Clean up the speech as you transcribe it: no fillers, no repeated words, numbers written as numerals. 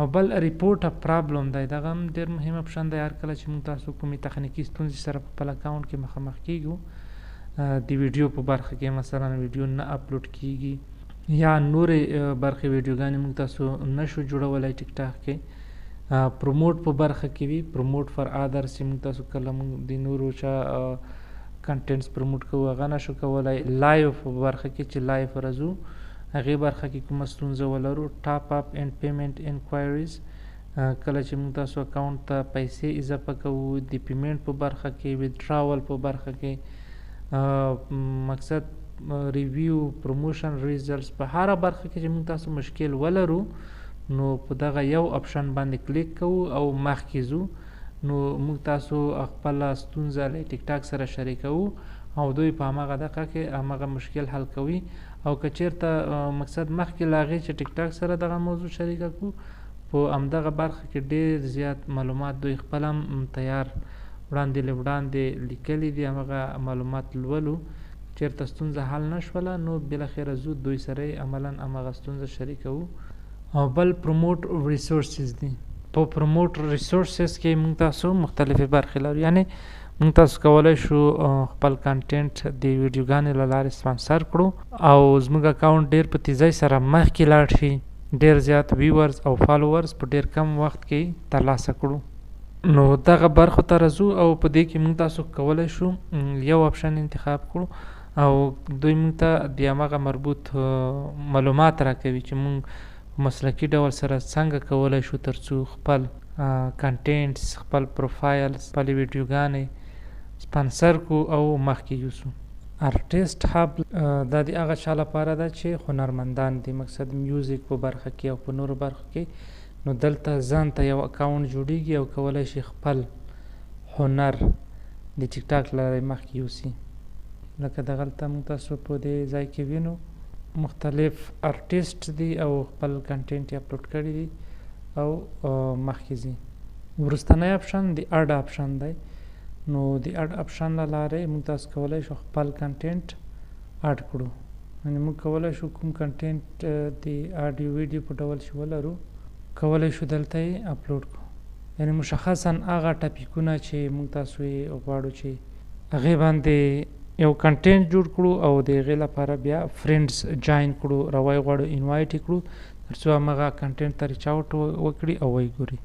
او بل ریپورټ ا پرابلم دی دغه هم ډېر مهم اپشن دی. هر کله چې موږ تاسو کومې تخنیکي ستونزې سره په خپل اکاونټ کې مخامخ کیږو د ویډیو په برخه کې مثلا ویډیو نه اپلوډ کیږي یا نورې برخې ویډیوګانې موږ تاسو نشو جوړولی ټیک ټاک کې پروموټ په برخه کې وي پروموټ فار ادرس چې موږ تاسو کله موږ د نورو چا کنټینټس پروموټ کوو هغه نشو کولی. لایو په برخه کې چې لایو راځو هغې برخه کې کومه ستونزه ولرو. ټاپ اپ اینډ پیمنټ انکوایریز کله چې موږ تاسو اکاونټ ته پیسې اضافه کوو د پیمنټ په برخه کې ویدډراول په برخه کې مقصد ریویو پروموشن ریزلټس په هره برخه کې چې موږ تاسو مشکل ولرو نو په دغه یو اپشن باندې کلیک کوو او مخکې ځو نو موږ تاسو خپله ستونزه له ټیک ټاک سره شریکوو او دوی په هماغه دقیقه کې هماغه مشکل حل کوي. او که چېرته مقصد مخکې له هغې چې ټیک ټاک سره دغه موضوع شریکه کړو په همدغه برخه کې ډېر زیات معلومات دوی خپل هم تیار وړاندې له وړاندې لیکلي دي همغه معلومات لولو. چېرته ستونزه حل نه شوله نو بالاخره زو دوی سره عملا همغه ستونزه شریکوو. او بل پروموټ ریسورسز دي. په پروموټ ریسورسز کې موږ تاسو مختلفې برخې لرو یعنی موږ تاسو کولی شو خپل کنټینټ د ویډیوګانې له لارې سپانسر کړو او زموږ اکاونټ ډېر په تیزۍ سره مخکې لاړ شي ډېر زیات ویورز او فالوورز په ډېر کم وخت کې ترلاسه کړو. نو دغه برخو ته راځو او په دې کې موږ تاسو کولی شو یو اپشن انتخاب کړو او دوی موږ ته د همغه مربوط معلومات راکوي چې موږ مسلکي ډول سره څنګه کولی شو تر څو خپل کنټینټس خپل پروفایلز خپلې ویډیوګانې سپانسر کو او مخکې یوسو. ارټیسټ هب دا د هغه چا لپاره ده چې هنرمندان دي مقصد میوزیک په برخه کې او په نورو برخو کې نو دلته ځان ته یو اکاونټ جوړیږي او کولی شي خپل هنر د ټیک ټاک له لارې مخکې یوسي. لکه دغلته موږ تاسو په دې ځای کې وینو مختلف ارټیسټ دي او خپل کنټینټ یې اپلوډ کړي دي او مخکې ځي. وروستنی اپشن د اډ اپشن دی. نو د اډ اپشن له لارې موږ تاسو کولی شو خپل کنټینټ اډ کړو یعنې موږ کولی شو کوم کنټینټ د اډیو ویډیو په ډول چې ولرو کولی شو دلته یې اپلوډ کړو یعنې مشخصا هغه ټاپیکونه چې موږ تاسو یې غواړو چې هغې باندې یو کنټینټ جوړ کړو او د هغې لپاره بیا فرینډز جاین کړو راوی غواړو انوایټ یې کړو تر څو همغه کنټینټ ته ریچ آوټ وکړي او ویې ګوري.